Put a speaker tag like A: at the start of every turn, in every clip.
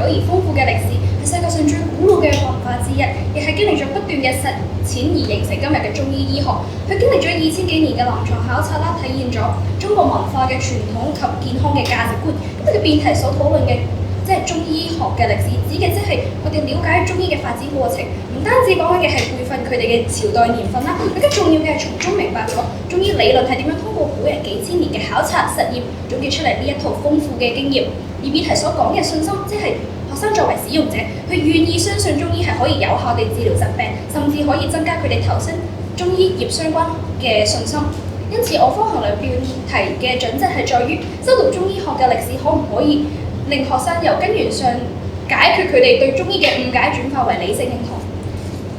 A: 而豐富嘅歷史，係世界上最古老嘅文化之一，亦係經歷咗不斷嘅實踐而形成今日嘅中醫醫學。佢經歷咗2000幾年嘅臨床考察啦，體現咗中國文化嘅傳統及健康嘅價值觀。咁佢嘅辯題所討論嘅即係中醫學嘅歷史，指嘅即係我哋了解中醫嘅發展過程，唔單止講緊嘅係輩分佢哋嘅朝代年份啦，更加重要嘅係從中明白咗中醫理論係點樣通過古人幾千年嘅考察實驗總結出嚟呢一套豐富嘅經驗。而辯題所講嘅信心，即係學生作為使用者，佢願意相信中醫係可以有效地治療疾病，甚至可以增加佢哋投身中醫業相關嘅信心。因此，我方衡量辯題嘅準則係在於修讀中醫學嘅歷史可唔可以令學生由根源上解決佢哋對中醫嘅誤解，轉化為理性認同。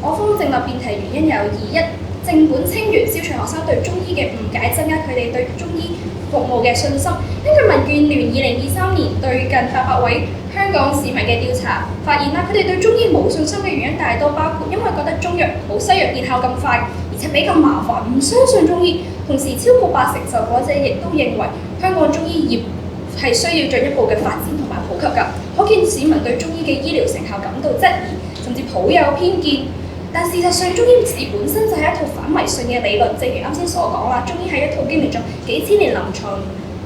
A: 我方正立辯題原因有二：一、正本清源，消除學生對中醫嘅誤解，增加佢哋對中醫服務嘅信心。根據民建聯2023年對近800位香港市民嘅調查發現啦，佢哋對中醫冇信心嘅原因大多包括因為覺得中藥冇西藥見效咁快，而且比較麻煩，唔相信中醫。同時，超過80%受訪者亦都認為香港中醫業係需要進一步嘅發展同埋普及㗎。可見市民對中醫嘅醫療成效感到質疑，甚至抱有偏見。但事實上，中醫史本身就係一套反迷信嘅理論。正如啱先所講啦，中醫係一套經歷咗幾千年臨床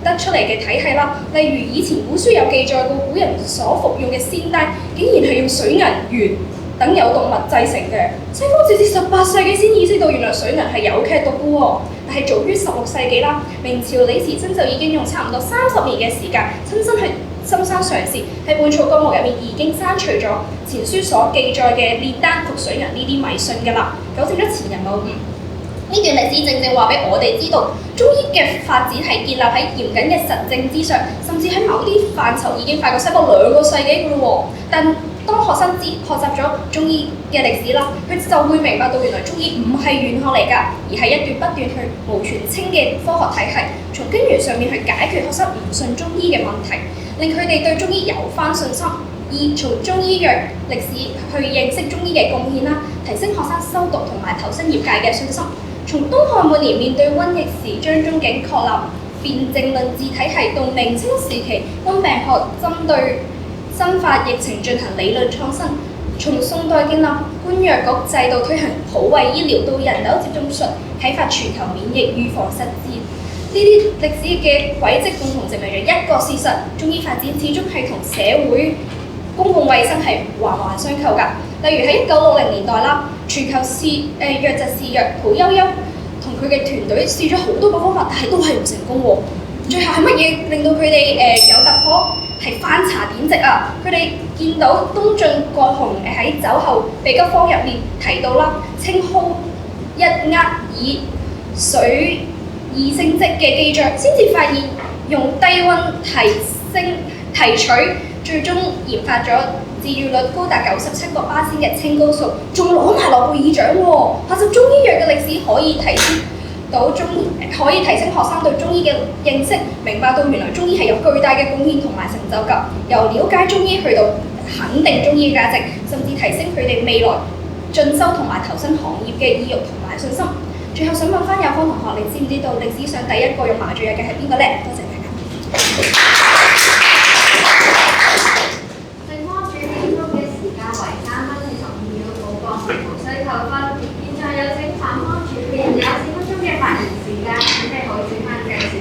A: 得出嚟嘅體系啦。例如以前古書有記載過，古人所服用嘅仙丹，竟然係用水銀、鉛等有毒物製成嘅。西方直至18世紀先意識到原來水銀係有劇毒嘅喎。但係早於16世紀啦，明朝李時珍就已經用差唔多30年嘅時間，親身去深山嘗試，喺《本草綱目》入面已經刪除咗前書所記載嘅煉丹服水銀呢啲迷信㗎啦，糾正咗前人謬誤。呢段歷史正正話俾我哋知道，中醫嘅發展係建立喺嚴謹嘅實證之上，甚至喺某啲範疇已經快過西方2個世紀㗎咯喎。但當學生學習咗中醫嘅歷史啦，佢就會明白到原來中醫唔係玄學嚟㗎，而係一段不斷去無存清嘅科學體系，從根源上面去解決學生唔信中醫嘅問題，令佢哋對中醫有翻信心。二、從中醫藥歷史去認識中醫嘅貢獻啦，提升學生修讀同埋投身業界嘅信心。從東漢末年面對瘟疫時張仲景確立辨證論治體系，到明清時期溫病學針對新發疫情進行理論創新，從宋代建立官藥局制度推行普惠醫療，到人流接種術啟發全球免疫預防實踐，呢啲歷史嘅軌跡共同證明咗一個事實：中醫發展始終係同社會公共衛生係環環相扣㗎。例如喺1960年代啦，全球藥劑肆虐屠呦呦同佢嘅團隊試咗好多個方法，但係都係唔成功喎。最後係乜嘢令到佢哋有突破？係翻查典籍啊！佢哋見到東晉葛洪喺酒後秘笈方入面提到啦，青蒿一握以水2升積嘅記載，先至發現用低溫提取，最終研發咗治癒率高達97%嘅青蒿素，仲攞埋諾貝爾獎喎！學習中醫藥嘅歷史可以可以提升學生對中醫嘅認識，明白到原來中醫係有巨大嘅貢獻同埋成就㗎。由了解中醫去到肯定中醫嘅價值，甚至提升佢哋未來進修同埋投身行業嘅意欲同埋信心。最後想問翻有方同學，你知唔知道歷史上第一個用麻醉藥嘅係邊個呢？多謝大家。
B: 正方主編中嘅時間為3分45秒，冇國情無需扣分。現在有請反方主編有4分鐘嘅發言時間，準備好轉翻嘅時事。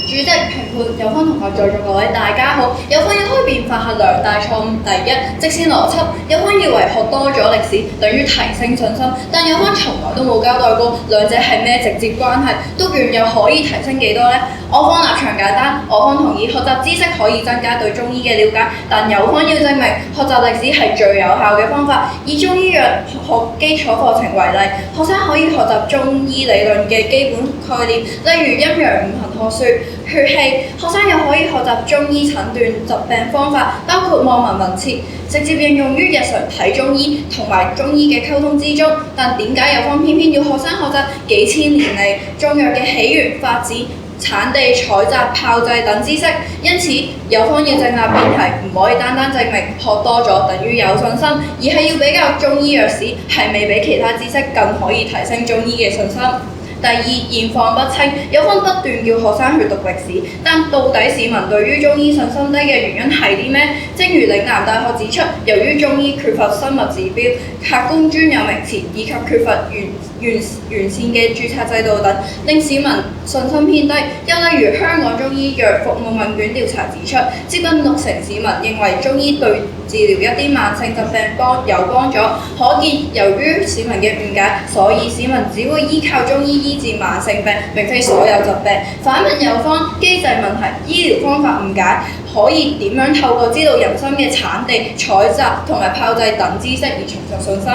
C: 主席、評判、有方同學在座各位大家好。有方一開辯發係兩大錯誤。第一，直線邏輯，有方以為學多咗歷史等於提升信心，但有方從來都冇交代過兩者係咩直接關係，讀完又可以提升幾多呢？我方立場簡單，我方同意學習知識可以增加對中醫嘅了解，但有方要證明學習歷史係最有效嘅方法。以中醫藥學基礎課程為例，學生可以學習中醫理論嘅基本概念，例如陰陽五行學說、血氣。學生又可以學習中醫診斷疾病方法，包括望聞問切，直接應用於日常睇中醫同埋中醫嘅溝通之中。但點解有方偏偏要學生學習幾千年嚟中藥嘅起源、發展、產地、採集、炮製等知識？因此，有方要正立辯題，唔可以單單證明學多咗等於有信心，而係要比較中醫藥史係咪比其他知識更可以提升中醫嘅信心。第二，現況不清，有分不斷叫學生去讀歷史，但到底市民對於中醫信心低嘅原因係啲咩？正如嶺南大學指出，由於中醫缺乏生物指標、客觀專有名詞以及缺乏完善嘅註冊制度等，令市民信心偏低。又例如香港中醫藥服務問卷調查指出，接近60%市民認為中醫對治療一啲慢性疾病有幫助。可見由於市民嘅誤解，所以市民只會依靠中醫醫治慢性病，並非所有疾病。反問有方，機制問題、醫療方法誤解，可以點樣透過知道人參嘅產地、採集同埋炮製等知識而重拾信心？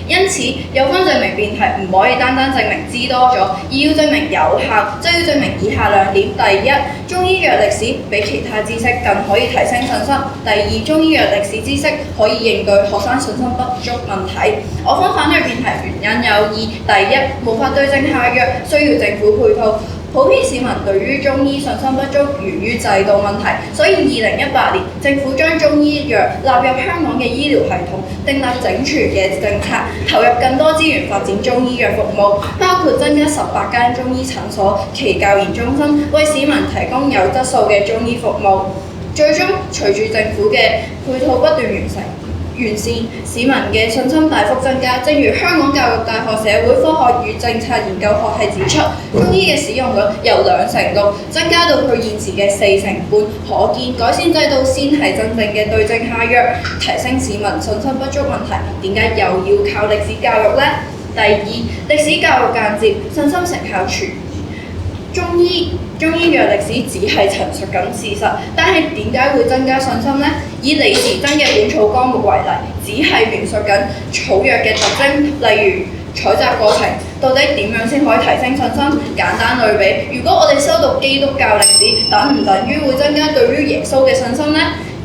C: 因此，有關證明辯題唔可以單單證明知多咗，而要證明有效，就要證明以下兩點：第一，中醫藥歷史比其他知識更可以提升信心；第二，中醫藥歷史知識可以應對學生信心不足問題。我方反對辯題原因有二：第一，無法對症下藥，需要政府配套。普遍市民對於中醫信心不足，源於制度問題，所以2018年政府將中醫藥納入香港嘅醫療系統，訂立整全嘅政策，投入更多資源發展中醫藥服務，包括增加18間中醫診所暨教研中心，為市民提供有質素嘅中醫服務。最終，隨住政府嘅配套不斷完善，市民嘅信心大幅增加。正如香港教育大學社會科學與政策研究學系指出，中醫嘅使用率由2成6增加到佢現時嘅4成半，可見改善制度先係真正嘅對症下藥，提升市民信心不足問題。點解又要靠歷史教育呢？第二，歷史教育間接，信心成效存疑。中醫藥歷史只係陳述緊事實，但係點解會增加信心呢？以李時珍嘅《本草綱目》為例，只係描述緊草藥嘅特徵，例如採集過程，到底點樣先可以提升信心？簡單類比，如果我哋修讀基督教歷史，等唔等於會增加對於耶穌嘅信心呢？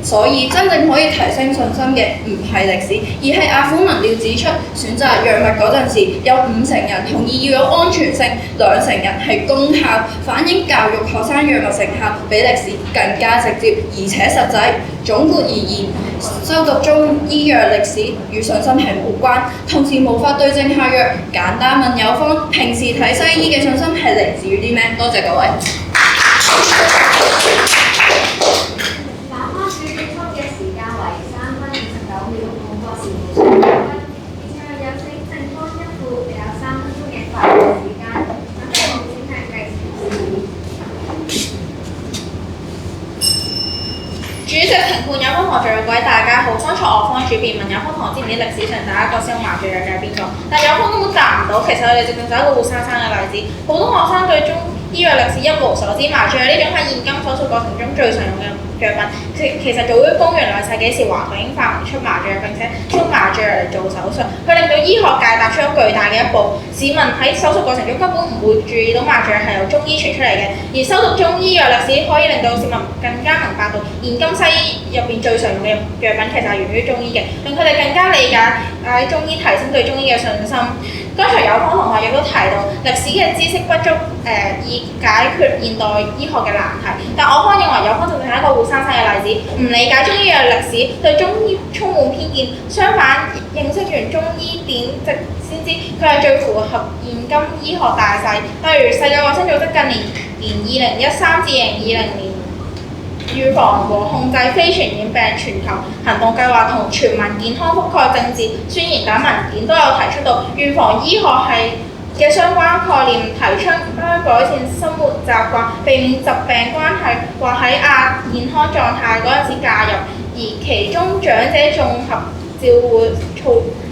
C: 所以真正可以提升信心嘅唔係歷史，而係亞府民調指出，選擇藥物嗰陣時，有50%人同意要有安全性，2成人係功效，反映教育學生藥物成效比歷史更加直接而且實際。總括而言，修讀中醫藥歷史與信心係無關，同時無法對症下藥。簡單問有方，平時睇西醫嘅信心係嚟自於啲咩？多謝各位。
D: 主席、評判有方同學，各位大家好。剛才我方主辯問有方同學知唔知歷史上第一個使用麻醉藥嘅係邊個？但有方根本答唔到。其實我哋正正就係一個活生生嘅例子。普通學生對中醫藥歷史一無所知，麻醉藥呢種喺現今手術過程中最常用嘅藥品，其實早於公元2世紀時，華佗已經發明出麻醉藥，並且用麻醉藥嚟做手術，佢令到醫學界踏出咗巨大嘅一步。市民喺手術過程中根本唔會注意到麻醉藥係由中醫傳出嚟嘅，而修讀中醫藥歷史可以令到市民更加明白到現今西醫入邊最常用嘅藥品其實係源於中醫嘅，令佢哋更加理解中醫，提升對中醫嘅信心。剛才有方同學亦都提到歷史嘅知識不足，以解決現代醫學嘅難題。但我方認為有方正正係一個活生生嘅例子，唔理解中醫嘅歷史，對中醫充滿偏見。相反，認識完中醫典籍先知，佢係最符合現今醫學大勢。例如世界衛生組織近年2013至2020年預防和控制非傳染病全球行動計劃同全民健康覆蓋政治宣言等文件都有提出到預防醫學係嘅相關概念，提倡改善生活習慣，避免疾病關係或喺亞健康狀態嗰陣時介入，而其中長者綜合照護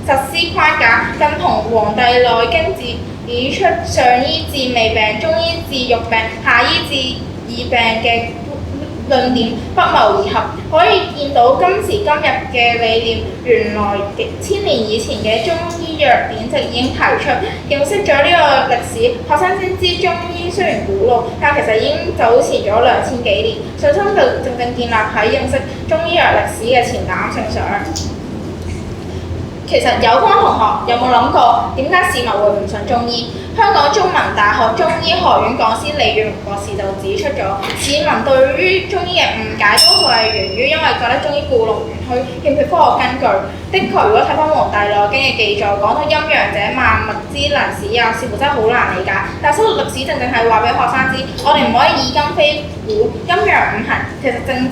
D: 實施框架，更同《黃帝內經》指出上醫治未病，中醫治肉病，下醫治耳病嘅論點不謀而合，可以見到今時今日嘅理念，原來1000年以前嘅中醫藥典籍已經提出。認識咗呢個歷史，學生先知中醫雖然古老，但其實已經走前咗2000幾年，信心就正正建立喺認識中醫藥歷史嘅前瞻性上。其實有方同學有冇諗過點解市民會唔信中醫？香港中文大學中醫學院講師李月榮博士就指出咗，市民對於中醫嘅誤解多數係源於因為覺得中醫故弄玄虛，欠缺科學根據。的確，如果睇翻《黃帝內經》嘅記載，講到陰陽者萬物之能始也，似乎真係好難理解。但係修讀歷史正正係話俾學生知，我哋唔可以以今非古，陰陽五行其實正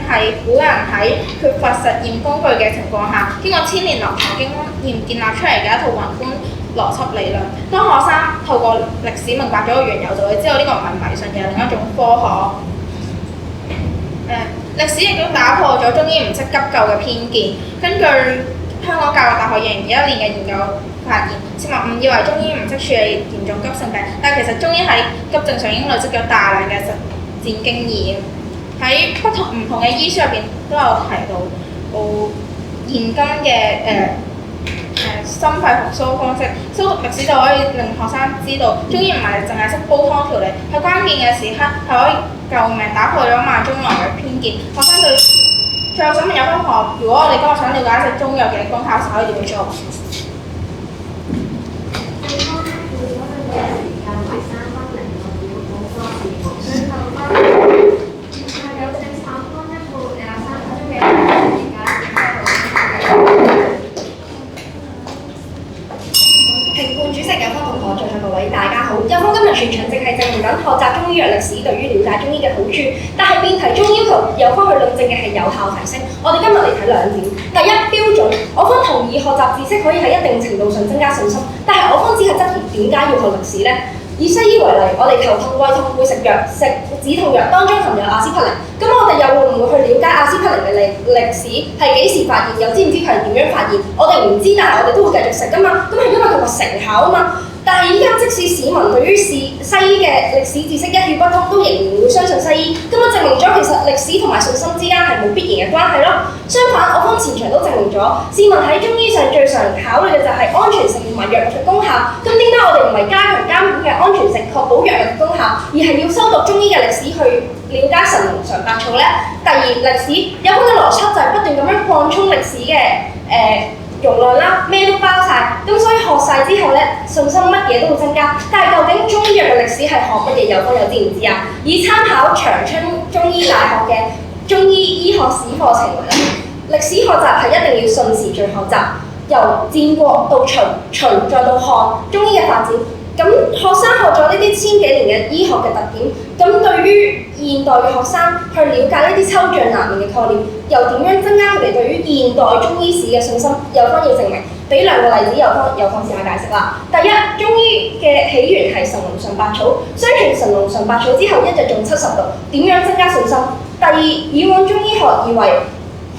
D: 係古人喺缺乏實驗工具嘅情況下，經過千年臨床經驗建立出嚟嘅一套宏觀邏輯理論。當學生透過歷史明白咗個緣由，就會知道呢個唔係迷信嘅另一種科學。歷史亦都打破咗中醫唔識急救嘅偏見。根據香港教育大學2021年嘅研究發現，市民誤以為中醫唔識處理嚴重急性病，但係其實中醫喺急症上已經累積咗大量嘅實戰經驗。喺唔同嘅醫書入邊都有提到，現今嘅心肺復甦方式，修讀歷史就可以令學生知道，中醫唔係淨係識煲湯調理，喺關鍵嘅時刻係可以救命，打破咗萬中來嘅偏見。學生最後想問有分學，如果我哋今日想了解一隻中藥嘅功效，可以點樣做？
E: 大家好，有方今日全場正係證明緊學習中醫藥歷史對於了解中醫嘅好處，但係辯題中要求有方去論證嘅係有效提升。我哋今日嚟睇兩點。第一，標準，我方同意學習知識可以喺一定程度上增加信心，但係我方只係質疑點解要學歷史呢？以西醫為例，我哋頭痛、胃痛會食藥，食止痛藥當中含有阿司匹靈，咁我哋又會唔會去了解阿司匹靈嘅歷史係幾時發現，又知唔知佢係點樣發現？我哋唔知，但係我哋都會繼續食㗎嘛，咁係因為佢個成效啊嘛。但係依家即使市民對於西醫嘅歷史知識一竅不通，都仍然會相信西醫，咁啊證明咗其實歷史同埋信心之間係冇必然嘅關係咯。相反，我方前場都證明咗，市民喺中醫上最常考慮嘅就係安全性同埋藥物嘅功效。咁點解我哋唔係加強監管嘅安全性，確保藥物嘅功效，而係要修讀中醫嘅歷史去了解神農嘗百草呢？第二，歷史有關嘅邏輯就係不斷咁樣擴充歷史嘅容量啦，咩都包晒，咁所以學晒之後咧，信心乜嘢都會增加。但係究竟中醫藥嘅歷史係學乜嘢？有方有知唔知啊？以參考長春中醫大學嘅中醫醫學史課程為例，歷史學習係一定要順時序學習，由戰國到秦，秦再到漢，中醫嘅發展。咁學生學咗呢啲千幾年嘅醫學嘅特點，咁對於現代嘅學生去了解呢啲抽象難明嘅概念，又點樣增加佢哋對於現代中醫史嘅信心？有方要證明，俾兩個例子，有方試下解釋啦。第一，中醫嘅起源係神農嘗百草，相傳神農嘗百草之後一日中70度，點樣增加信心？第二，以往中醫學以為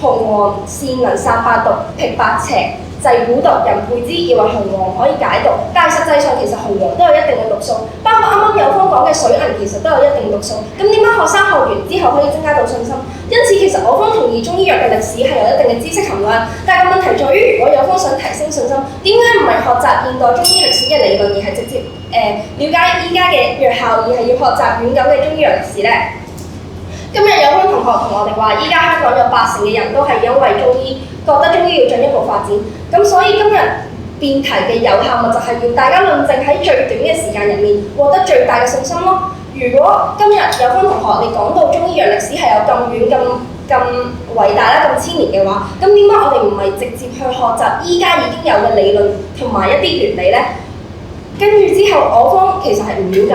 E: 紅黃線能殺百毒、辟百邪。製蠱毒，人輩之以為紅黃可以解毒，但係實際上其實紅黃都有一定嘅毒素，包括啱啱有方講嘅水銀其實都有一定毒素。咁點解學生學完之後可以增加到信心？因此其實我方同意中醫藥嘅歷史係有一定嘅知識含量，但係個問題在於，如果有方想提升信心，點解唔係學習現代中醫歷史嘅理論，而係直接了解依家嘅藥效，而係要學習遠久嘅中醫藥歷史呢？今日有方同學同我哋話，依家香港有80%嘅人都係因為中醫覺得中醫要進一步發展，咁所以今日辯題嘅有效物就係要大家論證喺最短嘅時間入面獲得最大嘅信心咯。如果今日有方同學你講到中醫藥歷史係有咁遠咁偉大啦，咁千年嘅話，咁點解我哋唔係直接去學習依家已經有嘅理論同埋一啲原理呢？跟住之後，我方其實係唔了解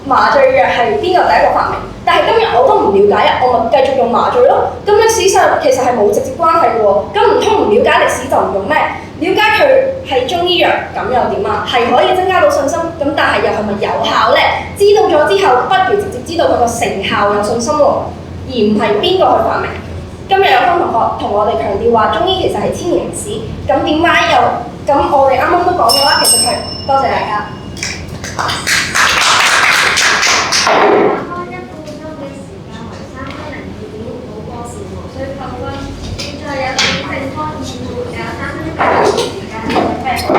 E: 麻醉藥係邊個第一個發明，但係今日我都唔了解，我咪繼續用麻醉咯。咁歷史上其實係冇直接關係嘅喎，咁唔通唔了解歷史就唔用咩？了解佢係中醫藥咁又點啊？係可以增加到信心，咁但係又係咪有效呢？知道咗之後，不如直接知道佢個成效有信心喎，而唔係邊個去發明。今日有方同學同我哋強調話，中醫其實係千年歷史，咁點解又咁？我哋啱啱都講咗啦，其實係多謝大家。
B: 下開一個鐘嘅時間為3分02秒，冇過時無需扣分。現在有請正方2戶有3分鐘嘅時間準備好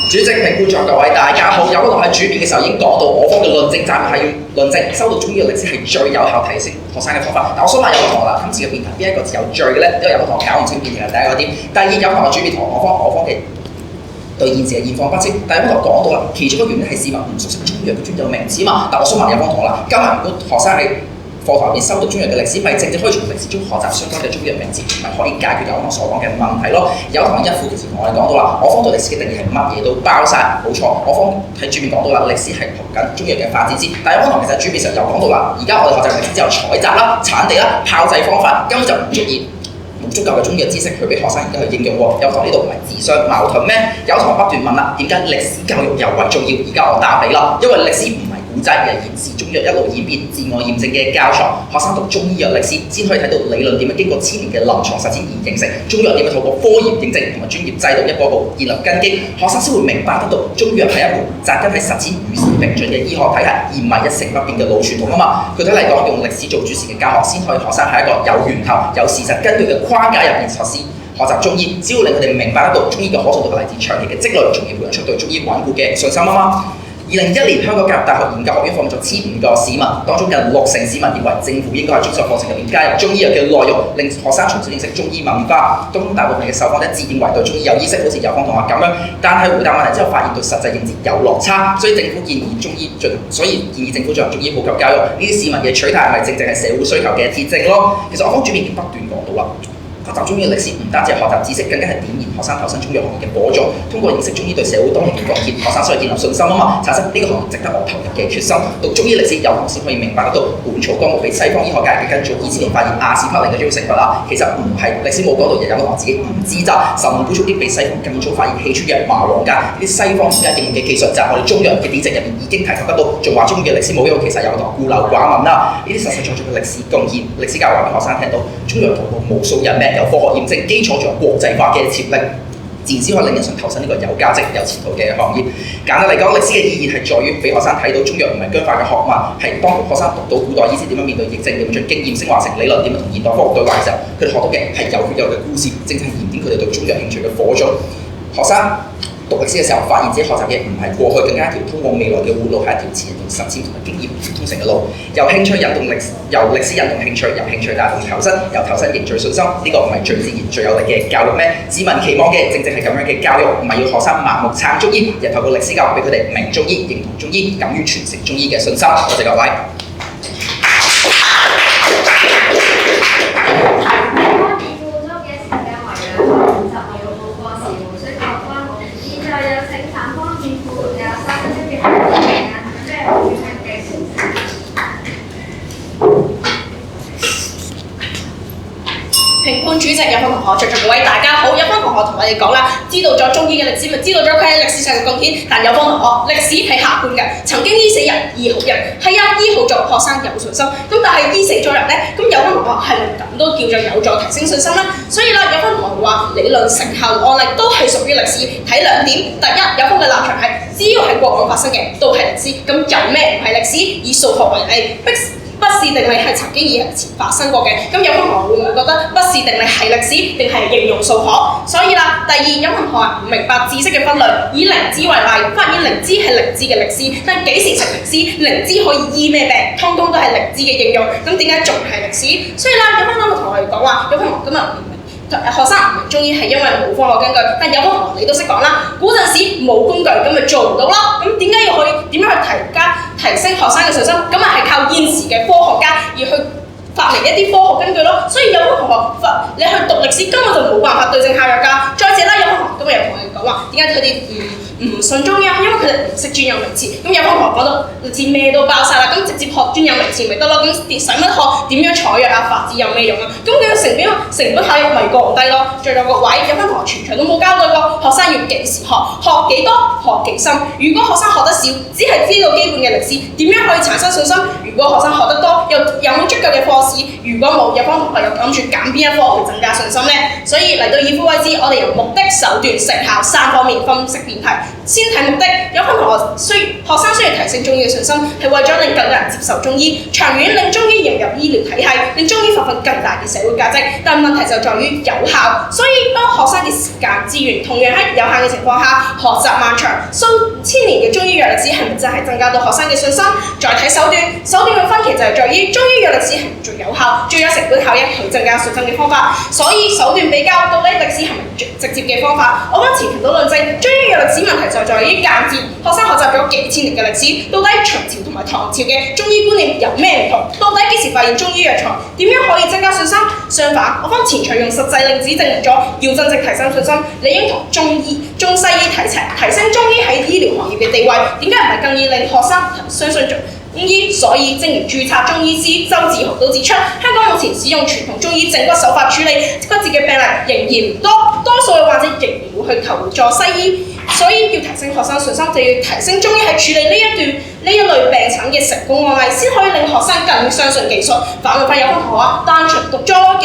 B: 請。
F: 主席、評判長各位大家好，有嗰度喺主辯嘅時候已經講到，我方嘅論證站係要論證修讀中醫嘅歷史係最有效提升學生嘅方法。但我想問有個同學啦，今次嘅辯題邊一個字有罪嘅咧？因為有個同學搞唔清辯題係第一個點，第二有同學主辯同我方嘅對現時嘅現況不知，第二個同學講到啦，其中一個原因係市民唔熟悉中藥嘅專有名詞嘛。但我想問有方同學啦，今日如果學生喺課堂入面修讀中藥嘅歷史，咪正可以從歷史中學習相關嘅中藥名詞，咪可以解決有我所講嘅問題咯。有同學一副其實同我哋講到啦，我方對歷史嘅定義係乜嘢都包晒，冇錯。我方喺主面講到啦，歷史係學緊中藥嘅發展史。但係有同學其實主面上又講到啦，而家我哋學習歷史之後，採集啦、產地啦、炮製方法根本就唔足以。冇足夠嘅中藥知識去俾學生而家去應用喎，有同呢度唔係自相矛盾咩？有同學不斷問啦，點解歷史教育尤為重要？而家我答你啦，因為歷史唔係古仔，而係顯示中藥一路演變、自我驗證嘅教材。學生讀中醫藥歷史，先可以睇到理論點樣經過千年嘅臨床實踐而形成，中藥點樣透過科研認證同埋專業制度一步一步建立根基，學生先會明白得到中藥係一門扎根喺實踐與時並進嘅醫學體系，而唔係一成不變嘅老傳統啊嘛。具體嚟講，用歷史做主持嘅教學，先可以學生喺一個有源頭、有事實根據嘅框架入邊實施學習中醫，只要令佢哋明白得到中醫嘅可信度係嚟自長期嘅積累，從而培養出對中醫穩固嘅信心啊嘛。2021年香港教育大學研究學院訪問咗1500個市民，當中有60%市民認為政府應該喺中學課程入面加入中醫藥嘅內容，令學生重新認識中醫文化。當中大部分嘅受訪者自認為對中醫有意識，好似有方同學咁樣，但係回答問題之後發現對實際認知有落差，所以政府建議政府進行中醫普及教育。呢啲市民嘅取態係咪正係社會需求嘅鐵證咯？其實我方主面已經不斷講到啦。學習中醫嘅歷史唔單止係學習知識，更加係點燃學生投身中藥行業嘅火種。通過認識中醫對社會多年嘅貢獻，學生先可以建立信心啊嘛，產生呢個行業值得我投入嘅決心。讀中醫歷史有同先可以明白得到《本草綱目》俾西方醫學界嘅跟早2000年發現阿士匹靈嘅中藥成分啦。其實唔係歷史冇講到，有個同學自己唔知咋。神本草啲比西方更早發現氣出藥麻黃鹼，呢啲西方而家應用嘅技術就係我哋中藥嘅典籍入面已經提及得到，仲話中醫嘅歷史冇用，其實有個同學孤陋寡聞啦。呢啲實實在在嘅歷史貢獻，歷史教話俾學生聽到，中藥同過無數人命，有科學驗證基礎，仲有國際化嘅潛力，自然先可以令人想投身呢個有價值、有前途嘅行業。簡單嚟講，歷史嘅意義係在於俾學生睇到中藥唔係僵化嘅學問，係幫學生讀到古代醫師點樣面對疫症，點樣將經驗升華成理論，點樣同現代科學對話嘅時候，佢哋學到嘅係有血有嘅故事，正係燃點佢哋對中藥興趣嘅火種。學生讀歷史嘅時候，發現自己學習嘅唔係過去，更加一條通往未來嘅活路，係一條前人用實踐同埋經驗通成嘅路。由興趣引動歷史，由歷史引動興趣，由興趣帶動投身，由投身凝聚信心。呢個唔係最自然、最有力嘅教育咩？市民期望嘅正正係咁樣嘅教育，唔係要學生盲目撐中醫，而係透過歷史教育俾佢哋明中醫、認同中醫、敢於傳承中醫嘅信心。多謝各位。
D: 評判主席有方同學，在座各位大家好。有方同學同我哋講啦，知道咗中醫嘅歷史，咪知道咗佢喺歷史上嘅貢獻。但有方同學，歷史係客觀嘅，曾經醫死人，醫好人，係啊，醫好咗學生有信心。咁但係醫死咗人咧，咁有方同學係咪咁都叫做有助提升信心咧？所以啦，有方同學話理論成效案例都係屬於歷史。睇兩點，第一，有方嘅立場係只要係國外發生嘅都係歷史。咁有咩唔係歷史？以數學為例，畢氏定理係曾經以前發生過嘅，咁有方同學會唔會覺得畢氏定理係歷史定係應用數學？所以啦，第二有方同學唔明白知識嘅分類，以靈芝為例，發現靈芝係靈芝嘅歷史，但幾時食靈芝？靈芝可以醫咩病？通通都係靈芝嘅應用，咁點解仲係歷史？所以啦，有方同學同我哋講話，有方同學今日唔明。學生唔明中醫係因為冇科學根據，但有方同學你都識講啦，嗰陣時冇工具，咁咪做唔到咯。咁點解要去點樣去提升學生嘅信心？咁咪係靠現時嘅科學家而去發明一啲科學根據咯。所以有方同學你去讀歷史根本就冇辦法對症下藥㗎。再者啦，有方同學今日又同我哋講話，點解佢哋唔信中醫啊？因為佢哋唔識專有名詞。咁有方同學講到好似咩都包晒啦，咁直接學專有名詞咪得咯？咁使乜學點樣採藥啊、法子有咩用啊？咁佢嘅成本效益咪降低咯。在座各位有方同學全場都冇交代過，學生要幾時學？學幾多？學幾深？如果學生學得少，只係知道基本嘅歷史，點樣可以產生信心？如果學生學得多，又有冇足夠嘅課時？如果冇，有方同學又諗住揀邊一科去增加信心呢？所以嚟到以夫為之，我哋由目的、手段、成效3方面分析辯題。
G: 先睇目的，有分同學生需要提升中醫嘅信心，係為咗令更多人接受中醫，長遠令中醫融入醫療體系，令中醫發揮更大嘅社會價值。但問題就在於有效，所以當學生嘅時間資源同樣喺有限嘅情況下，學習漫長數千年嘅中醫藥歷史係咪真係增加到學生嘅信心？再睇手段，手段嘅分歧就係在於中醫藥歷史係唔最有效、最有成本效益去增加信心嘅方法。所以手段比較到底歷史係咪直接嘅方法？我方前提到論證，中醫藥歷史問題就在於間接，學生學習咗幾千年嘅歷史，到底秦朝同埋唐朝嘅中醫觀念有咩唔同？到底幾時發現中醫藥材？點樣可以增加信心？相反，我方前場用實際例子證明咗，要真正提升信心，理應同中西醫睇齊，提升中醫喺醫療行業嘅地位。點解唔係更易令學生相信中醫？所以，正如註冊中醫師周志豪都指出，香港目前使用傳統中醫整骨手法處理骨折嘅病例仍然唔多，多數嘅患者仍然會去求助西醫。所以要提升學生信心，就要提升中醫喺處理呢一類病診嘅成功案例，先可以令學生更相信技術。反問翻有分同學單純讀多咗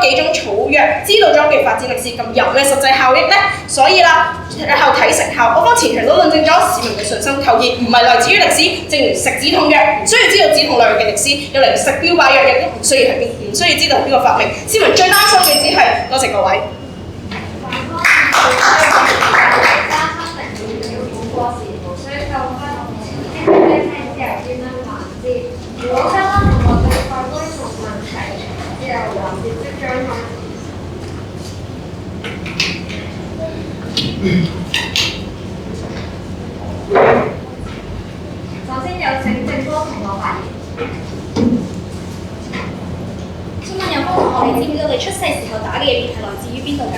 G: 幾種草藥，知道咗嘅發展歷史，咁有咩實際效益呢？所以啦，日後睇成效，我方前場都論證咗市民嘅信心求醫唔係來自於歷史，正如食止痛藥，唔需要知道止痛藥嘅歷史，又嚟食標靶藥亦都唔需要知道邊個發明。市民最擔心嘅只係多謝各位。
B: 如果啱啱同學對法規同問題之後有接觸障礙，首先有請正波同學發言。
A: 請問有方同學，你知唔知道你出世時候打嘅疫苗係來自於邊度㗎？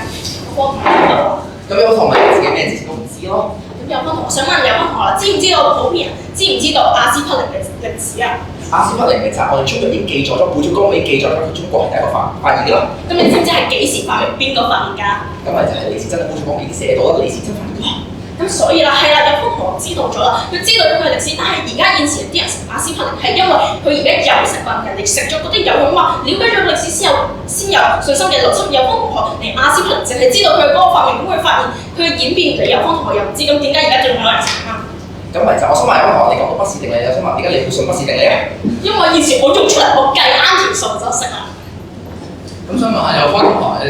F: 咁有同學自己咩知識都唔知咯。
G: 咁有方同學想問有方同學，知唔知道普遍人知唔知道阿司匹林嘅歷史啊？
F: 阿司匹林嘅就係我哋中藥已經記載咗，背咗光已經記載咗，佢中國係第一個發現嘅啦。
G: 咁你知唔知係幾時發明？邊個發現㗎？
F: 咁咪就係李時珍嘅背咗光已經寫到啦，李時珍發現。
G: 咁所以啦，係啦，有方同學知道咗啦，佢知道咗佢嘅歷史，但係而家現時啲人食阿司匹林係因為佢而家有成分，人哋食咗嗰啲有用嘛，了解咗歷史先有信心嘅邏輯。有方同學連阿司匹林淨係知道佢嗰個發明，咁佢發現佢嘅演變，有方同學又唔知，咁點解而家仲有人食啊？
F: 咁咪就我想問有方同學，你講到不是定理，我想問點解你會信不是定理啊？
G: 因為以前我做出嚟，我計啱條數就食啦。
H: 咁想問下有方同學，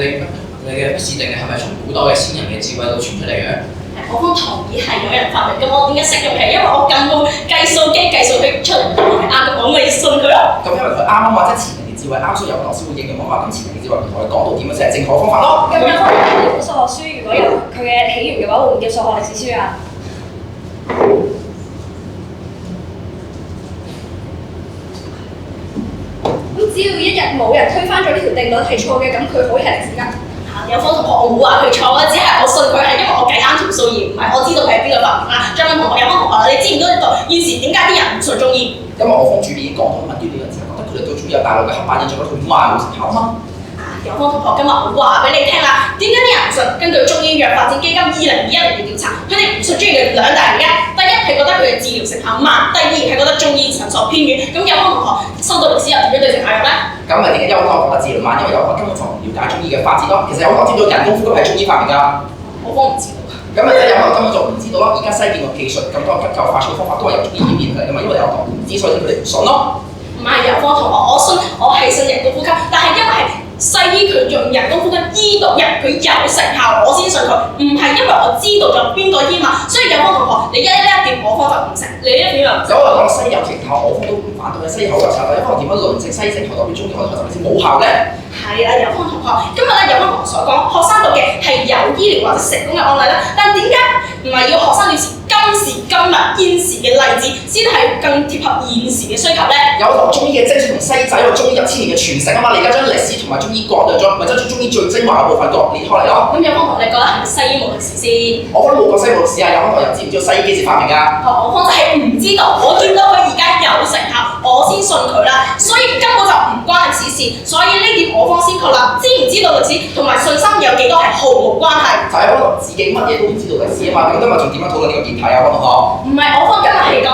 H: 你嘅不是定理係咪從古代嘅先人嘅智慧度傳出嚟嘅？
G: 我方同意係有人發明，咁我點解識用係因為我撳個計數機計數佢出嚟答案係啱嘅，我咪信佢咯。
F: 咁因為佢啱或者前人嘅智慧啱，所以有個老師會應用方法。咁前人嘅智慧同我哋講到點樣先係正確嘅方法咯。
E: 咁有方面本數學書如果有佢嘅起源嘅話，會唔會叫數學歷史書啊？
A: 咁只要一日冇人推翻咗呢條定律係錯嘅，咁佢可以係歷史㗎。
G: 有方同學，我冇話佢錯啦，只係我信佢係因為我計啱條數，而唔係我知道佢係邊個發明啦。再問同學，有方同學，你知唔知道現時點解啲人唔信中醫？
F: 因為我方主編已經講咗問啲人就係覺得佢哋對中醫有大陸嘅黑板印象，覺得佢慢冇成效啊嘛。
G: 有方同學今日我話俾你聽啦，點解啲人唔信？根據中醫藥發展基金2021年嘅調查，佢哋唔信中醫嘅兩大原因，第一係覺得佢嘅治療成效慢，第二係覺得中醫診所偏遠。咁有方同學收到歷史又點樣對症下藥咧？咁咪點解有好多覺得治療慢？因為有好多根本就唔了解中醫嘅發展咯。其實有好多知道人工呼吸係中醫發明㗎。我方唔知道。咁咪即係有好多根本就唔知道咯。而家西邊個技術咁多急救化學嘅方法都係由中醫演變嚟㗎嘛，因為有個唔知，所以佢哋唔信咯。唔係有方同學，我信我係信人工呼吸，但係因為係西醫佢用人工呼吸醫到人，佢有成效，我先信佢，唔係因為我知道咗邊個醫嘛。所以有方同學，你一點我方就唔成，你一點又唔成。我嚟講西醫有成效，我方都唔反對西醫口有成效，但係一方點樣論證西醫成效代表中醫口有成效先冇效咧？係啦，有方同學，今日咧有方同學所講，學生讀嘅係有醫療或者成功嘅案例啦，但點解唔係要學生要今時今日現時嘅例子，先係更貼合現時嘅需求咧？有同中醫嘅精髓同西醫仔，因為中醫有千年嘅傳承啊嘛，你而家將歷史同埋中醫割裂咗，咪將中醫最精華嘅部分割裂開嚟咯。咁有方同學，你覺得係咪西醫冇歷史先？我覺得冇個西醫冇歷史啊，有方同學又知唔知道西醫幾時發明㗎？我方就係唔知道，我見到佢而家有成效，我先信佢啦。所以根本就唔關歷史事，所以呢點我方先確立，知唔知道歷史同埋信心有幾多係毫無關係。就係可能自己乜嘢都唔知道歷史啊嘛，咁今日仲點樣討論呢個議題啊，方同學？唔係，我方今日係講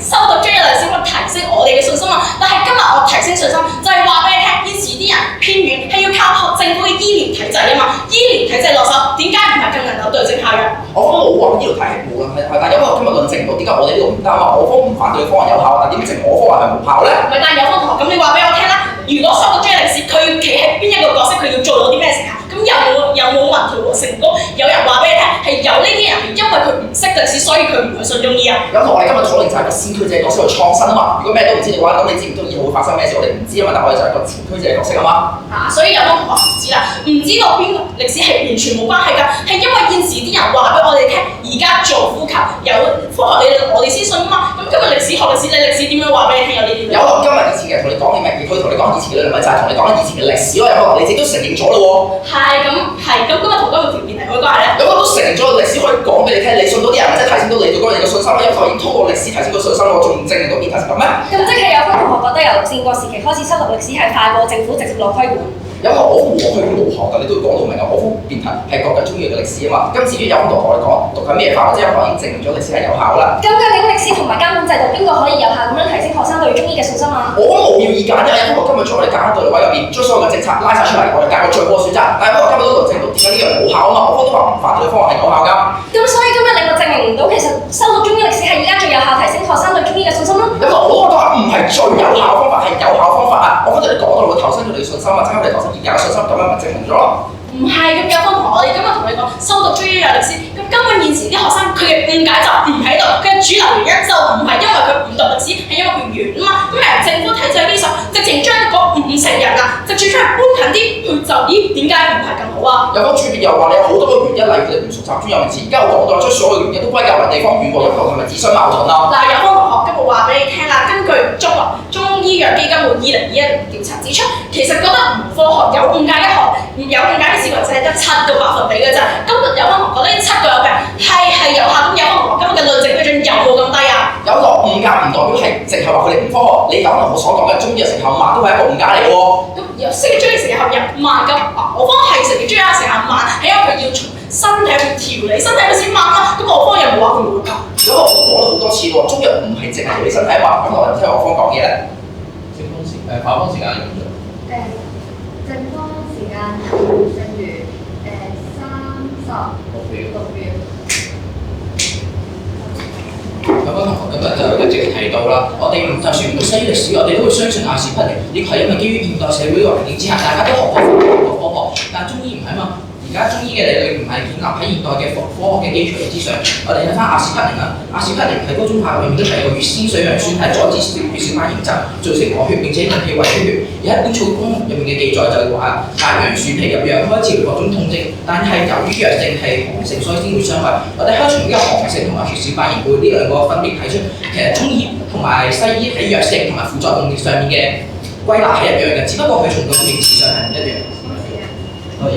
G: 收到中醫歷史，提升我哋嘅信心啊。但係今日我提升信心，就係話俾你聽，現時啲人偏遠係要靠政府嘅醫療體制啊嘛，醫療體制落手，點解唔係更能夠對症下藥？我方冇話
F: 話醫療體系無論係大家今日論證唔到點解我哋呢度唔得啊嘛？我方唔反對嘅方案有效，但點證明我方話係無效咧？
G: 唔係，但係有方同學，咁你話俾我聽啦。如果收到中醫歷史，佢要企喺邊一個角色，佢要做到啲咩成效？咁有冇民調成功？有人話俾你聽，係有呢啲人係因為佢唔識歷史，所以佢唔去信中醫啊。
F: 有同我哋今日討論就係一個先驅者嘅角色去創新啊嘛。如果咩都唔知嘅話，咁你知唔知以後會發生咩事？我哋唔知啊嘛，但係我哋就係一個前驅者嘅角色啊嘛。
G: 所以有方同學唔知啦，唔知道邊個歷史係完全冇關係㗎，係因為現時啲人話俾我哋聽，而家做呼吸有科學理論，我哋先信啊嘛。咁今日歷史學歷史，你歷史點樣話俾你聽有呢啲？
F: 有同今日以前嘅同你講嘅咩？佢同你講以前嘅理論咪就係同你講緊以前嘅歷史咯。有可能你自己都承認咗咯喎。
G: 咁今日同今日條件係有咩關係咧？
F: 有個都承認咗歷史可以講俾你聽，你信到啲人，即係提升到你對嗰個人嘅信心啦。有時候已經通過歷史提升到信心咯，仲證明到變態係咁咩？
E: 咁即係有分同學覺得由戰國時期開始修讀歷史係快過政府直接落規管。
F: 有個我方去無效㗎，你都要講到明啊！我方變態係講緊中醫嘅歷史啊嘛。今次於有同學我哋講讀緊咩法，或者有可能已經證明咗歷史係有效啦。
E: 咁究竟歷史同埋監管制度邊個可以有效咁樣提升學生對中醫嘅信心啊？
F: 我冇要意見，因為今日將我哋揀一隊位入邊，將所有嘅政策拉晒出嚟，我哋揀個最好嘅選擇。但係不過今日都論證到點解呢樣無效啊嘛？我方都話唔反對嘅方案係有效㗎。
E: 咁所以今日你咪證明唔到其實修讀中醫歷史係而家最有效提升學生對中醫嘅信心咯。
F: 咁我都話唔係最有效方法，係有效方法啊！我剛才你講到會投身咗你嘅信心啊，增加你投身研究嘅信心，咁樣咪證明咗咯。
G: 唔係咁，有方同學，我哋今日同你講修讀中醫藥歷史，咁根本現時啲學生佢嘅誤解就唔喺度，佢嘅主流原因就唔係因為佢唔讀歷史，係因為佢遠啊嘛。咁由政府體制基礎，直情將嗰5成人啊，直接將佢搬近啲去就，咦？點解唔係更好啊？
F: 有個主編又話你有好多個原因，例如佢哋唔熟習專有名詞。而家我講到啦，將所有原因都歸咎為地方遠過入頭，係咪自相矛盾啊？
G: 嗱，有方同學今日話俾你聽啦，根據中醫藥基金會2021年調查指出，其實覺得唔科學，有誤解一項，有誤解嘅市民就係得7個百分比嘅啫。今日有方同學覺得呢7個有病係有效，咁有方同學今日嘅論證標準有冇咁低啊？
F: 有個誤解唔代表係淨係話佢哋唔科學，你可能我所講嘅中醫嘅成效慢都係一個誤解嚟嘅喎。
G: 咁由識嘅中醫成效慢咁，我方係承認中醫成效慢，係因為佢要從身體去調理身體佢先慢啦。咁我方又冇話佢唔會㗎。
F: 因為我講咗好多次喎，中藥唔係淨係調理身體啊嘛。咁我哋聽我方講嘢咧。
H: 跑方時間用咗。
B: 正方時間正如36秒。
H: 咁樣同學今日就一直提到啦，我哋就算唔讀西醫歷史，我哋都會相信亞視匹靈，呢個係因為基於現代社會環境之下，大家都學過科學，但係中醫唔係嘛。而家中醫嘅理論唔係建立喺現代嘅科學嘅基礎之上，我哋睇翻亞視匹靈啊，亞視匹靈喺高中派入面都提過，乙酰水楊酸係阻止血小板凝集，造成黃血，並且引起胃出血。而喺本草綱目入面嘅記載就係話，白楊樹皮入藥可以治療各種痛症，但係由於藥性係寒性，所以先會傷害。我哋可以從呢個寒性同埋血小板凝固呢兩個分別睇出，其實中醫同埋西醫喺藥性同埋副作用上面嘅歸納係一樣嘅，只不過佢從個名詞上係唔一樣。可以。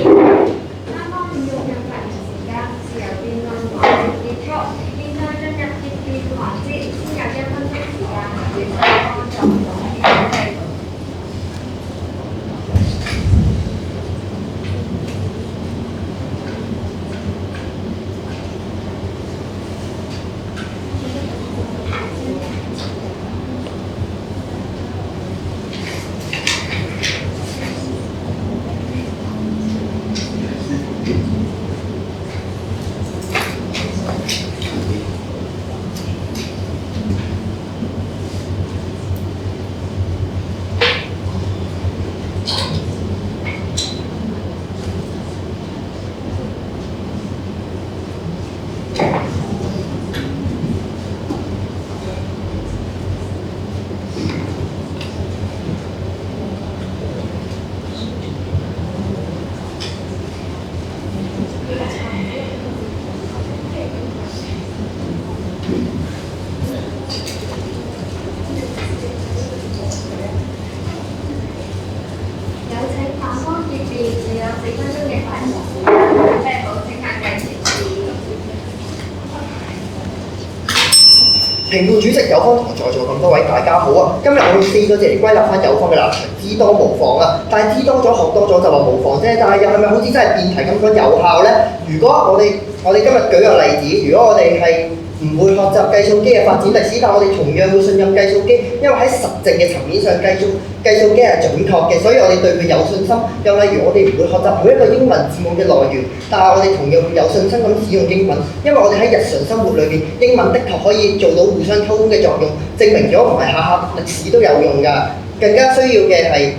I: 評判主席有方同在座咁多位大家好啊！今日我用4個字嚟歸納翻有方嘅立場，知多無妨啊！但係知多咗學多咗就話無妨啫，但係又係咪好似真係辯題咁講有效咧？如果我哋今日舉個例子，如果我哋係唔會學習計數機嘅發展歷史，但我哋同樣會信任計數機，因為喺實證嘅層面上計數機係準確嘅，所以我哋對佢有信心。又例如我哋唔會學習每一個英文字母嘅來源，但係我哋同樣會有信心咁使用英文，因為我哋喺日常生活裏邊，英文的確可以做到互相溝通嘅作用，證明咗唔係下下歷史都有用㗎。更加需要嘅係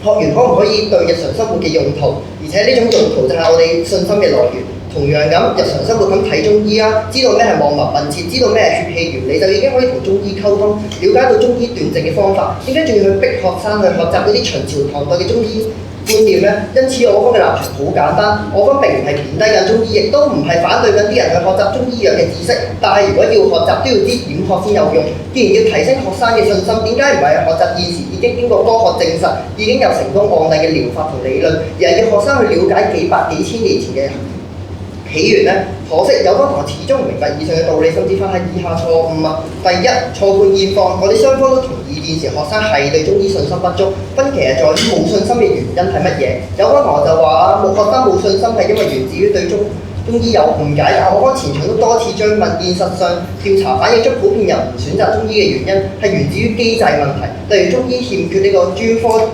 I: 學完可唔可以對日常生活嘅用途，而且呢種用途就係我哋信心嘅來源。同樣咁，日常生活咁睇中醫啦，知道咩係望聞問切，知道咩係血氣原理，就已經可以同中醫溝通，了解到中醫斷症嘅方法。點解仲要去逼學生去學習嗰啲秦朝唐代嘅中醫觀念呢？因此我方嘅立場好簡單，我方並唔係貶低緊中醫，亦都唔係反對緊啲人去學習中醫藥嘅知識。但係如果要學習，都要知點學先有用。既然要提升學生嘅信心，點解唔係學習現時已經經過科學證實、已經有成功案例嘅療法同理論，而係要學生去了解幾百幾千年前嘅起源呢？可惜有方同學始終唔明白以上嘅道理，甚至犯下以下錯誤啊！第一，錯判現況，我哋雙方都同意現時學生係對中醫信心不足，分歧係在於冇信心嘅原因係乜嘢？有方同學就話學生冇信心係因為源自於對中醫有誤解，但我方前場都多次追問，現實上調查反映出普遍人唔選擇中醫嘅原因係源自於機制問題，例如中醫欠缺呢個專科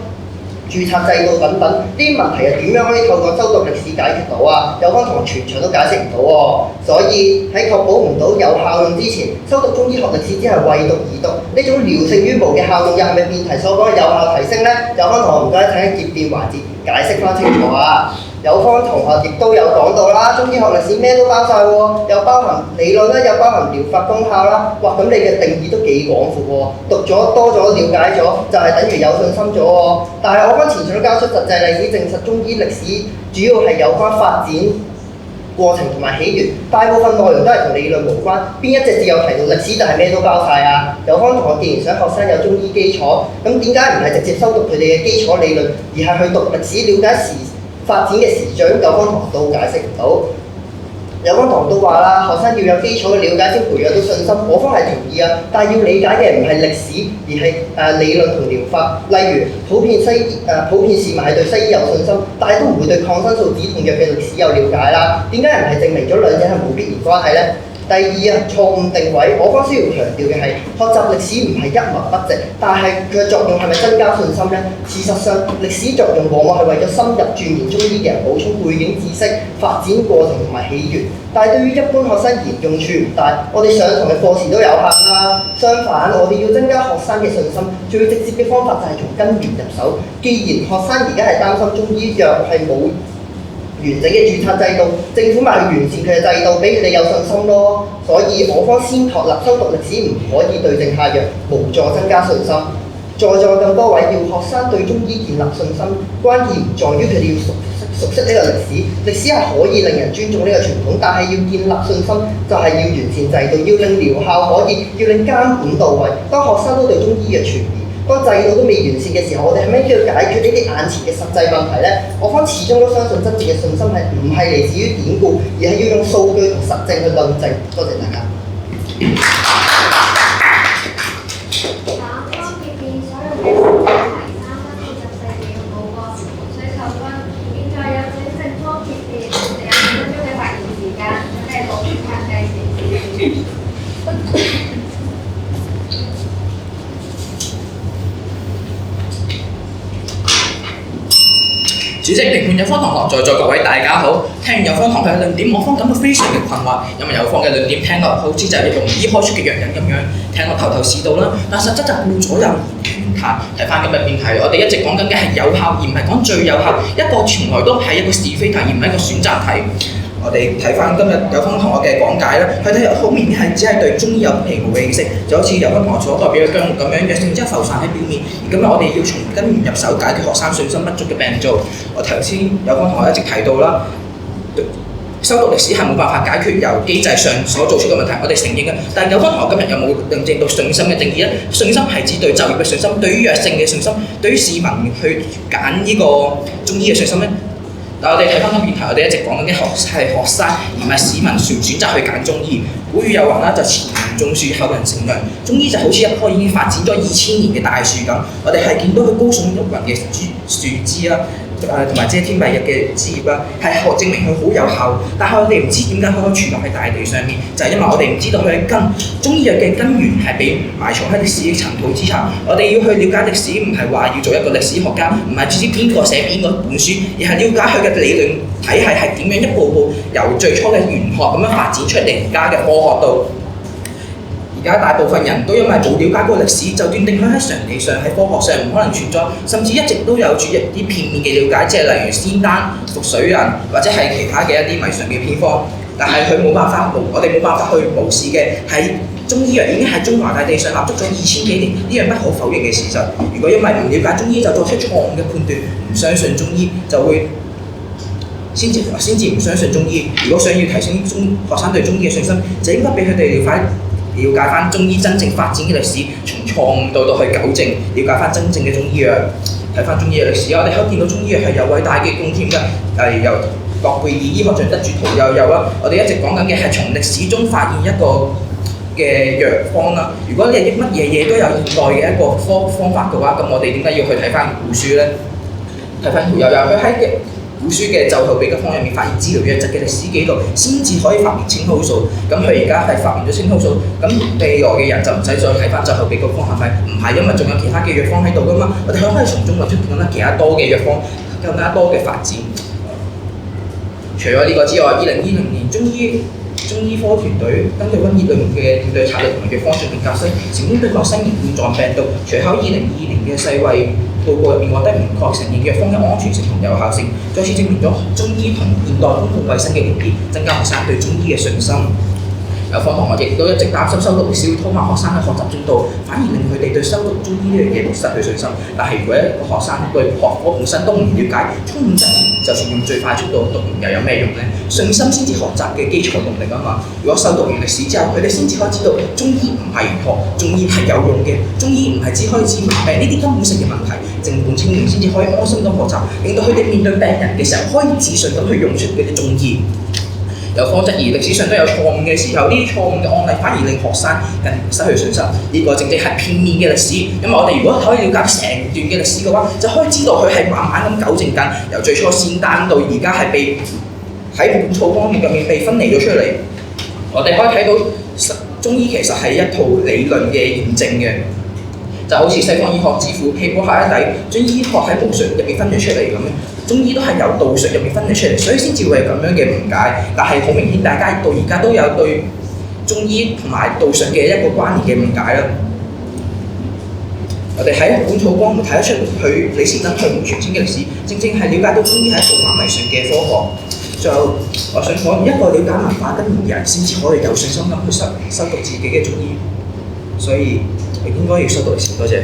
I: 註冊制度等等，呢啲問題係點樣可以透過修讀歷史解決到啊？有方同學全場都解釋唔到喎，所以喺確保唔到有效用之前，修讀中醫學歷史只係為讀而讀，呢種聊勝於無嘅效用又係咪辯題所講嘅有效提升呢？有方同學唔該請喺結辯環節解釋翻清楚啊！有方同學亦都有講到啦，中醫學歷史咩都包晒喎，又包含理論啦，又包含療法功效啦。哇，咁你嘅定義都幾廣闊喎，讀咗多咗，了解咗，就係等於有信心咗喎。但係我方前場都交出實際例子證實，中醫歷史主要係有關發展過程同埋起源，大部分內容都係同理論無關。邊一隻字有提到歷史就係咩都包晒啊？有方同學既然想學生有中醫基礎，咁點解唔係直接修讀佢哋嘅基礎理論，而係去讀歷史了解發展嘅時序？有方同學都解釋唔到。有方同學都話啦，學生要有基礎嘅了解先培養到信心，我方係同意啊。但係要理解嘅唔係歷史，而係理論同療法。例如普遍市民係對西醫有信心，但係都唔會對抗生素止痛藥嘅歷史有了解啦。點解唔係證明咗兩者係冇必然關係呢？第二啊，錯誤定位，我方需要強調嘅係學習歷史唔係一文不值，但係佢嘅作用係咪增加信心呢？事實上，歷史作用往往係為咗深入鑽研中醫嘅人補充背景知識、發展過程同埋起源。但係對於一般學生而言用處唔大，我哋上堂嘅課時都有限啦。相反，我哋要增加學生嘅信心，最直接嘅方法就係從根源入手。既然學生而家係擔心中醫藥係冇完整嘅註冊制度，政府咪去完善佢嘅制度，俾佢哋有信心咯。所以我方先確立修讀歷史唔可以對症下藥，無助增加信心。在座咁多位要學生對中醫建立信心，關鍵唔在於佢哋要熟悉呢個歷史，歷史係可以令人尊重呢個傳統，但係要建立信心就係要完善制度，要令療效可以，要令監管到位。當學生都對中醫藥存疑，當制度都未完善嘅時候，我哋係咪都要解決呢啲眼前嘅實際問題呢？我方始終都相信真正嘅信心係唔係嚟自於典故，而係要用數據同實證去論證。多謝大家。
H: 主席、評判有方同學，在座各位大家好。聽完有方同學嘅論點，我方感到非常嘅困惑，因為有方嘅論點聽落好似就係用醫開出嘅藥引咁樣，聽落頭頭是道啦。但實質就顧左右而言他。睇翻今日辯題，我哋一直講緊嘅係有效，而唔係講最有效。一個從來都係一個是非題，而唔係一個選擇題。我哋睇翻今日有方同學嘅講解啦，佢睇好明顯係只係對中醫有皮毛嘅認識，就好似有方同學所代表嘅姜咁樣，藥性只係浮散喺表面。而今日我哋要從根源入手，解決學生信心不足嘅病灶。我頭先有方同學一直提到啦，修讀歷史係冇辦法解決由機制上所做出嘅問題，我哋承認嘅。但係有方同學今日有冇論證到信心嘅定義呢？信心係指對就業嘅信心，對於藥性嘅信心，對於市民去揀呢個中醫嘅信心呢？但我哋睇翻個辯題，我哋一直講緊啲係學生而唔係市民選擇去揀中醫。古語有云啦，就前人種樹，後人乘涼。中醫就好似一棵已經發展咗2000年嘅大樹咁，我哋係見到佢高聳入雲嘅樹枝啦。同埋遮天蔽日嘅枝葉啦，係證明佢好有效。但係我哋唔知點解佢可以存落喺大地上面，就係因為我哋唔知道佢嘅根。中醫藥嘅根源係被埋藏喺歷史嘅塵土之下。我哋要去了解歷史，唔係話要做一個歷史學家，唔係知邊個寫邊個本書，而係了解佢嘅理論體系係點樣一步步由最初嘅玄學咁樣發展出嚟而家嘅科學度。而家大部分人都因為冇了解過歷史，就斷定佢喺常理上、喺科學上唔可能存在，甚至一直都有住一啲片面嘅了解，即係例如仙丹、服水人或者係其他嘅一啲迷信嘅偏方。但係佢冇辦法，我哋冇辦法去無視嘅係中醫藥已經喺中華大地上立足咗2000幾年，呢樣不可否認嘅事實。如果因為唔了解中醫就作出錯誤嘅判斷，唔相信中醫，就會先至唔相信中醫。如果想要提升學生對中醫嘅信心，就應該俾佢哋了解翻中醫真正發展嘅歷史，從錯誤到去糾正，了解翻真正嘅中醫藥。睇翻中醫嘅歷史，我哋可以見到中醫藥係有偉大嘅貢獻㗎，由諾貝爾醫學獎得主屠呦呦啦。我哋一直講緊嘅係從歷史中發現一個嘅藥方啦。如果你乜嘢都有現代嘅一個方法嘅話，咁我哋點解要去睇翻古書咧？睇翻屠呦呦，佢喺古書嘅《奏後秘笈方》入面發現治療瘧疾嘅歷史記錄，先至可以發明青蒿素。咁佢而家係發明咗青蒿素，咁未來嘅人就唔使再睇翻《奏後秘笈方》係咪？唔係，因為仲有其他嘅藥方喺度噶嘛。我哋可以從中揾出更加多嘅藥方，更加多嘅發展。除咗呢個之外，2020年中醫科團隊根據瘟疫類嘅應對策略同埋藥方進行革新，成功對抗新型冠狀病毒。隨後2022年嘅世衛報告入面獲得明確承認藥方嘅安全性同有效性，再次證明咗中醫同現代公共衛生嘅連結，增加學生對中醫嘅信心。有課同學亦都一直擔心修讀歷史會拖慢學生嘅學習進度，反而令佢哋對修讀中醫呢樣嘢失去信心。但係如果一個學生對學科本身都唔了解，充滿質疑，就算用最快速度讀完又有咩用呢？信心先至學習嘅基礎動力啊嘛！如果修讀完歷史之後，佢哋先至可以知道中醫唔係玄學，中醫係有用嘅，中醫唔係只可以治麻痹呢啲根本性嘅問題，正本清源先至可以安心咁學習，令到佢哋面對病人嘅時候可以自信咁去用出嗰啲中醫。有科質疑歷史上都有錯誤嘅時候，呢啲錯誤嘅案例反而令學生更失去信心。呢個正正係片面嘅歷史，因為我哋如果可以了解成段嘅歷史嘅話，就可以知道佢係慢慢咁糾正緊，由最初仙丹到而家係被喺本草綱目入面被分離咗出嚟。我哋可以睇到中醫其實係一套理論嘅驗證嘅，就好似西方醫學之父希波克拉底將醫學喺巫術入面分咗出嚟咁樣。中醫都係由道術入面分咗出嚟，所以先至會有咁樣嘅誤解。但係好明顯，大家到而家都有對中醫同埋道術嘅一個關聯嘅誤解啦。我哋喺《本草綱目》睇得出佢李時珍去蕪存菁嘅歷史，正正係了解到中醫係一套反迷信嘅科學。最後，我想講一個了解文化根源嘅人，先至可以有信心咁去修讀自己嘅中醫。所以，應該要修讀歷史。多謝。